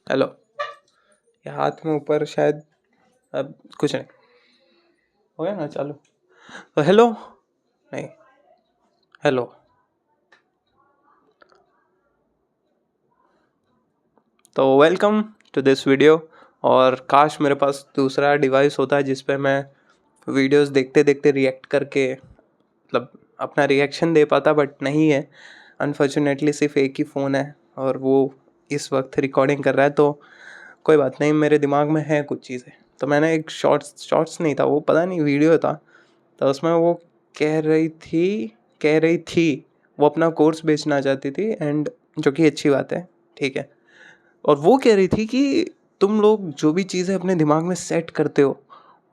Hello. ये हाथ में ऊपर शायद अब कुछ नहीं हो गया ना चालू। तो हेलो नहीं हेलो। तो वेलकम टू दिस वीडियो। और काश मेरे पास दूसरा डिवाइस होता है जिस पे मैं वीडियोस देखते देखते रिएक्ट करके मतलब अपना रिएक्शन दे पाता, बट नहीं है। अनफॉर्चुनेटली सिर्फ एक ही फ़ोन है और वो इस वक्त रिकॉर्डिंग कर रहा है। तो कोई बात नहीं, मेरे दिमाग में है कुछ चीज़ें। तो मैंने एक शॉर्ट्स नहीं था वो, पता नहीं वीडियो था। तो उसमें वो कह रही थी वो अपना कोर्स बेचना चाहती थी, एंड जो कि अच्छी बात है, ठीक है। और वो कह रही थी कि तुम लोग जो भी चीज़ें अपने दिमाग में सेट करते हो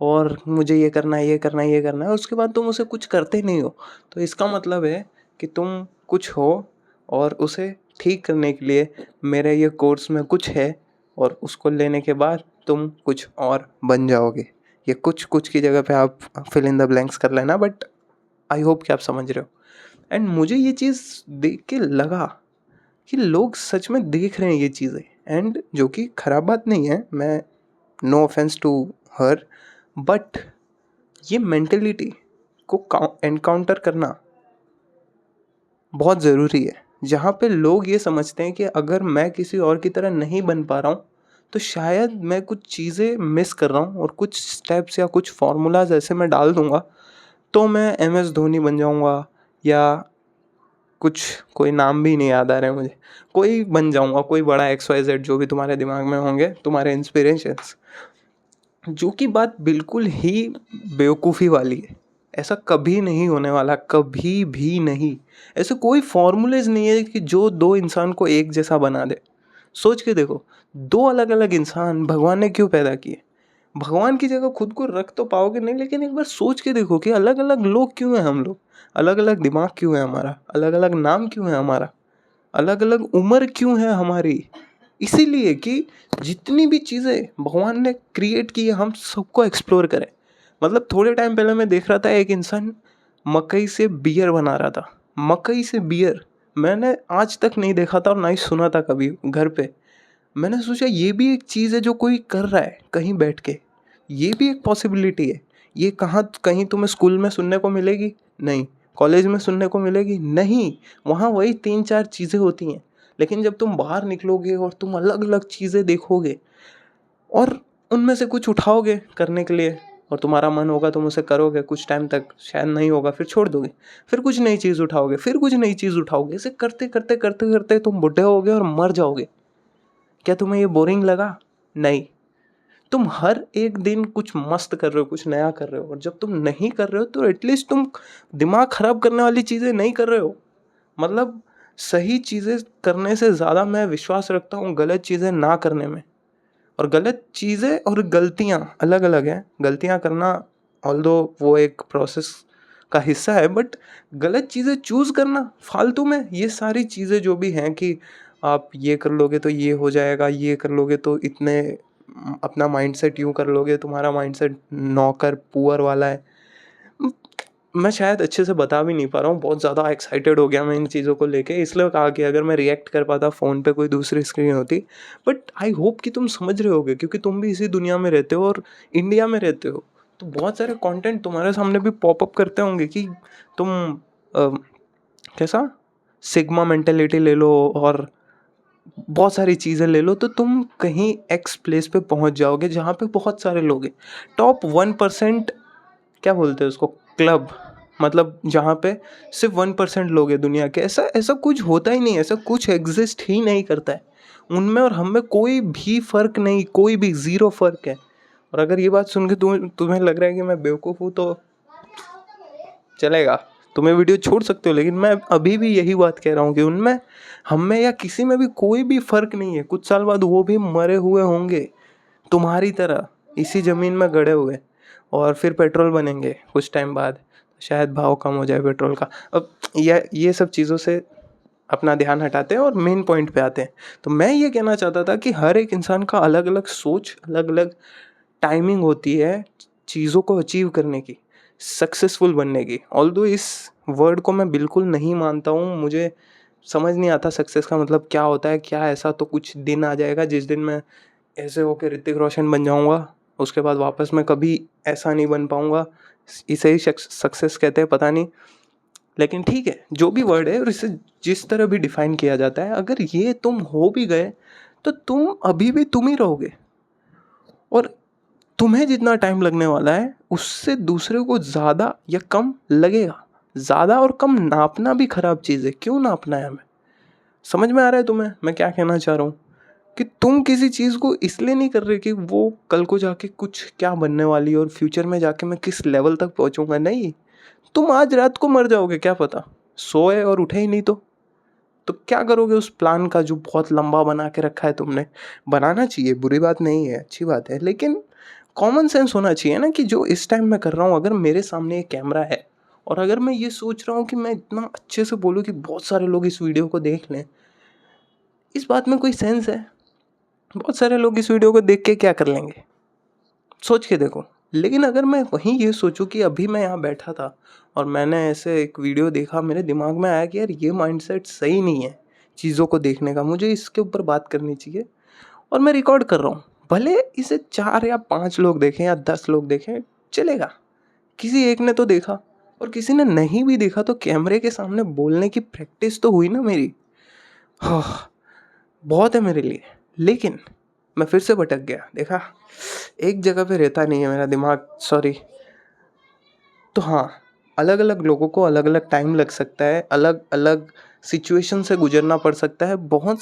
और मुझे ये करना है, ये करना है, ये करना है, उसके बाद तुम उसे कुछ करते नहीं हो, तो इसका मतलब है कि तुम कुछ हो और उसे ठीक करने के लिए मेरे ये कोर्स में कुछ है, और उसको लेने के बाद तुम कुछ और बन जाओगे। ये कुछ कुछ की जगह पे आप फिल इन द ब्लैंक्स कर लेना, बट आई होप कि आप समझ रहे हो। एंड मुझे ये चीज़ देख के लगा कि लोग सच में देख रहे हैं ये चीज़ें, एंड जो कि ख़राब बात नहीं है। मैं no offence to her, but ये मेंटेलिटी को एनकाउंटर करना बहुत ज़रूरी है। जहाँ पे लोग ये समझते हैं कि अगर मैं किसी और की तरह नहीं बन पा रहा हूँ तो शायद मैं कुछ चीज़ें मिस कर रहा हूँ, और कुछ स्टेप्स या कुछ फार्मूलाज ऐसे मैं डाल दूँगा तो मैं MS धोनी बन जाऊँगा, या कुछ कोई नाम भी नहीं याद आ रहे हैं मुझे, कोई बन जाऊँगा, कोई बड़ा XYZ जो भी तुम्हारे दिमाग में होंगे तुम्हारे इंस्पिरेशंस। जो कि बात बिल्कुल ही बेवकूफ़ी वाली है। ऐसा कभी नहीं होने वाला, कभी भी नहीं। ऐसे कोई फ़ॉर्मूलेज़ नहीं है कि जो 2 इंसान को एक जैसा बना दे। सोच के देखो, 2 अलग-अलग इंसान भगवान ने क्यों पैदा किए? भगवान की जगह खुद को रख तो पाओगे नहीं, लेकिन एक बार सोच के देखो कि अलग-अलग लोग क्यों हैं हम लोग? अलग-अलग दिमाग क्यों है हमारा? अलग-अलग नाम क्यों है हमारा? अलग-अलग उम्र क्यों है हमारी? इसीलिए कि जितनी भी चीज़ें भगवान ने क्रिएट की है हम सबको एक्सप्लोर करें। मतलब थोड़े टाइम पहले मैं देख रहा था, एक इंसान मकई से बियर बना रहा था। मकई से बियर मैंने आज तक नहीं देखा था और ना ही सुना था कभी घर पे। मैंने सोचा ये भी एक चीज़ है जो कोई कर रहा है कहीं बैठ के। ये भी एक पॉसिबिलिटी है। ये कहाँ कहीं तुम्हें स्कूल में सुनने को मिलेगी? नहीं। कॉलेज में सुनने को मिलेगी? नहीं। वहाँ वही 3-4 चीज़ें होती हैं। लेकिन जब तुम बाहर निकलोगे और तुम अलग-अलग चीज़ें देखोगे और उनमें से कुछ उठाओगे करने के लिए, और तुम्हारा मन होगा तुम उसे करोगे कुछ टाइम तक, शायद नहीं होगा फिर छोड़ दोगे। फिर कुछ नई चीज़ उठाओगे, फिर कुछ नई चीज़ उठाओगे। ऐसे करते-करते तुम बुड्ढे होगे और मर जाओगे। क्या तुम्हें ये बोरिंग लगा? नहीं। तुम हर एक दिन कुछ मस्त कर रहे हो, कुछ नया कर रहे हो, और जब तुम नहीं कर रहे हो तो एटलीस्ट तुम दिमाग खराब करने वाली चीज़ें नहीं कर रहे हो। मतलब सही चीज़ें करने से ज़्यादा मैं विश्वास रखता हूँ गलत चीज़ें ना करने में। और गलत चीज़ें और गलतियाँ अलग-अलग हैं। गलतियाँ करना ऑल्दो वो एक प्रोसेस का हिस्सा है, बट गलत चीज़ें चूज़ करना फालतू में, ये सारी चीज़ें जो भी हैं कि आप ये कर लोगे तो ये हो जाएगा, ये कर लोगे तो इतने अपना माइंडसेट यूँ कर लोगे, तुम्हारा माइंडसेट नौकर पुअर वाला है। उम, मैं शायद अच्छे से बता भी नहीं पा रहा हूँ, बहुत ज़्यादा एक्साइटेड हो गया मैं इन चीज़ों को लेके, इसलिए कहा कि अगर मैं रिएक्ट कर पाता फ़ोन पे कोई दूसरी स्क्रीन होती। बट आई होप कि तुम समझ रहे होगे, क्योंकि तुम भी इसी दुनिया में रहते हो और इंडिया में रहते हो। तो बहुत सारे कंटेंट तुम्हारे सामने भी पॉप अप करते होंगे कि तुम कैसा सिग्मा मेंटालिटी ले लो और बहुत सारी चीज़ें ले लो, तो तुम कहीं एक्स प्लेस पे पहुंच जाओगे जहाँ पे बहुत सारे लोग हैं। टॉप 1%, क्या बोलते हैं उसको, क्लब, मतलब जहाँ पे सिर्फ 1% लोग हैं दुनिया के। ऐसा ऐसा कुछ होता ही नहीं है, ऐसा कुछ एग्जिस्ट ही नहीं करता है। उनमें और हम में कोई भी फ़र्क नहीं, कोई भी ज़ीरो फ़र्क है। और अगर ये बात सुन के तुम्हें लग रहा है कि मैं बेवकूफ़ हूँ तो चलेगा, तुम ये वीडियो छोड़ सकते हो, लेकिन मैं अभी भी यही बात कह रहा हूँ कि उनमें, हम में या किसी में भी कोई भी फ़र्क नहीं है। कुछ साल बाद वो भी मरे हुए होंगे तुम्हारी तरह, इसी ज़मीन में गड़े हुए, और फिर पेट्रोल बनेंगे कुछ टाइम बाद। शायद भाव कम हो जाए पेट्रोल का। अब ये सब चीज़ों से अपना ध्यान हटाते हैं और मेन पॉइंट पे आते हैं। तो मैं ये कहना चाहता था कि हर एक इंसान का अलग-अलग सोच, अलग-अलग टाइमिंग होती है चीज़ों को अचीव करने की, सक्सेसफुल बनने की। ऑल्दो इस वर्ड को मैं बिल्कुल नहीं मानता हूँ, मुझे समझ नहीं आता सक्सेस का मतलब क्या होता है। क्या ऐसा तो कुछ दिन आ जाएगा जिस दिन मैं ऐसे होके ऋतिक रोशन बन जाऊँगा, उसके बाद वापस मैं कभी ऐसा नहीं बन पाऊँगा। इसे ही सक्सेस कहते हैं, पता नहीं। लेकिन ठीक है, जो भी वर्ड है और इसे जिस तरह भी डिफाइन किया जाता है, अगर ये तुम हो भी गए तो तुम अभी भी तुम ही रहोगे। और तुम्हें जितना टाइम लगने वाला है उससे दूसरे को ज़्यादा या कम लगेगा। ज़्यादा और कम नापना भी खराब चीज़ है। क्यों नापना है हमें? समझ में आ रहा है तुम्हें मैं क्या कहना चाह रहा हूँ? कि तुम किसी चीज़ को इसलिए नहीं कर रहे कि वो कल को जाके कुछ क्या बनने वाली है और फ्यूचर में जाके मैं किस लेवल तक पहुँचूंगा। नहीं, तुम आज रात को मर जाओगे, क्या पता। सोए और उठे ही नहीं तो क्या करोगे उस प्लान का जो बहुत लंबा बना के रखा है तुमने। बनाना चाहिए, बुरी बात नहीं है, अच्छी बात है, लेकिन कॉमन सेंस होना चाहिए ना कि जो इस टाइम मैं कर रहा हूँ, अगर मेरे सामने एक कैमरा है और अगर मैं ये सोच रहा हूँ कि मैं इतना अच्छे से बोलूँ कि बहुत सारे लोग इस वीडियो को देख लें, इस बात में कोई सेंस है? बहुत सारे लोग इस वीडियो को देख के क्या कर लेंगे? सोच के देखो। लेकिन अगर मैं वहीं ये सोचूं कि अभी मैं यहाँ बैठा था और मैंने ऐसे एक वीडियो देखा, मेरे दिमाग में आया कि यार ये माइंडसेट सही नहीं है चीज़ों को देखने का, मुझे इसके ऊपर बात करनी चाहिए, और मैं रिकॉर्ड कर रहा हूँ। भले इसे 4 या 5 लोग देखें या 10 लोग देखें, चलेगा। किसी एक ने तो देखा, और किसी ने नहीं भी देखा तो कैमरे के सामने बोलने की प्रैक्टिस तो हुई ना मेरी। हाँ, बहुत है मेरे लिए। लेकिन मैं फिर से भटक गया, देखा एक जगह पे रहता नहीं है मेरा दिमाग, सॉरी। तो हाँ, अलग अलग लोगों को अलग अलग टाइम लग सकता है, अलग अलग सिचुएशन से गुजरना पड़ सकता है। बहुत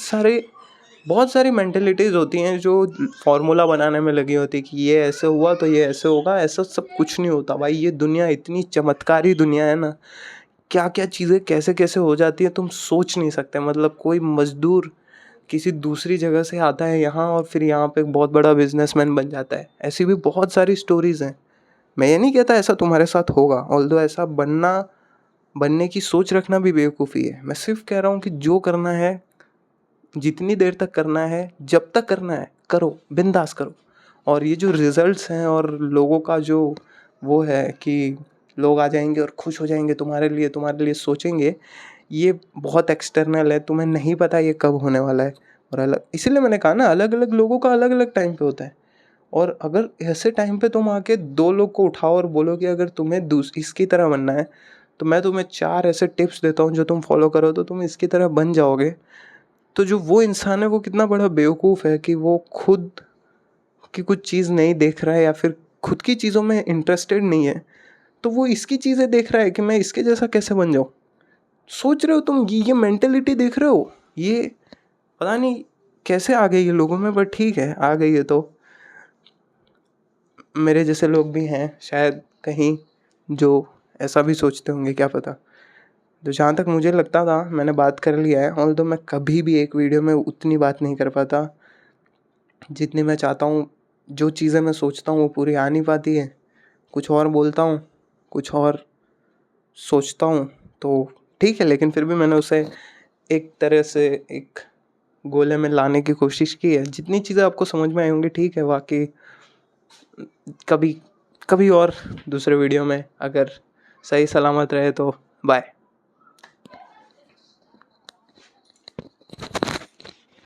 सारी मेंटेलिटीज़ होती हैं जो फार्मूला बनाने में लगी होती है कि ये ऐसे हुआ तो ये ऐसे होगा। ऐसा सब कुछ नहीं होता भाई। ये दुनिया इतनी चमत्कारी दुनिया है ना, क्या क्या चीज़ें कैसे कैसे हो जाती है तुम सोच नहीं सकते। मतलब कोई मजदूर किसी दूसरी जगह से आता है यहाँ और फिर यहाँ पे एक बहुत बड़ा बिजनेसमैन बन जाता है। ऐसी भी बहुत सारी स्टोरीज़ हैं। मैं ये नहीं कहता ऐसा तुम्हारे साथ होगा, ऑल्दो ऐसा बनने की सोच रखना भी बेवकूफ़ी है। मैं सिर्फ कह रहा हूँ कि जो करना है, जितनी देर तक करना है, जब तक करना है करो, बिंदास करो। और ये जो रिजल्ट्स हैं और लोगों का जो वो है कि लोग आ जाएंगे और खुश हो जाएंगे तुम्हारे लिए सोचेंगे, ये बहुत एक्सटर्नल है। तुम्हें नहीं पता ये कब होने वाला है। और अलग, इसीलिए मैंने कहा ना, अलग अलग लोगों का अलग अलग टाइम पे होता है। और अगर ऐसे टाइम पे तुम आके 2 लोग को उठाओ और बोलो कि अगर तुम्हें इसकी तरह बनना है तो मैं तुम्हें 4 ऐसे टिप्स देता हूँ जो तुम फॉलो करो तो तुम इसकी तरह बन जाओगे, तो जो वो इंसान है वो कितना बड़ा बेवकूफ़ है कि वो खुद की कुछ चीज़ नहीं देख रहा है या फिर खुद की चीज़ों में इंटरेस्टेड नहीं है, तो वो इसकी चीज़ें देख रहा है कि मैं इसके जैसा कैसे बन जाऊँ। सोच रहे हो तुम, ये मेंटेलिटी देख रहे हो? ये पता नहीं कैसे आ गई है लोगों में, बट ठीक है, आ गई है। तो मेरे जैसे लोग भी हैं शायद कहीं जो ऐसा भी सोचते होंगे, क्या पता। तो जहाँ तक मुझे लगता था मैंने बात कर लिया है, ऑल्दो मैं कभी भी एक वीडियो में उतनी बात नहीं कर पाता जितनी मैं चाहता हूँ। जो चीज़ें मैं सोचता हूँ वो पूरी आ नहीं पाती है। कुछ और बोलता हूँ, कुछ और सोचता हूँ। तो ठीक है, लेकिन फिर भी मैंने उसे एक तरह से एक गोले में लाने की कोशिश की है। जितनी चीज़ें आपको समझ में आई होंगी, ठीक है। बाकी कभी कभी और दूसरे वीडियो में अगर सही सलामत रहे तो बाय।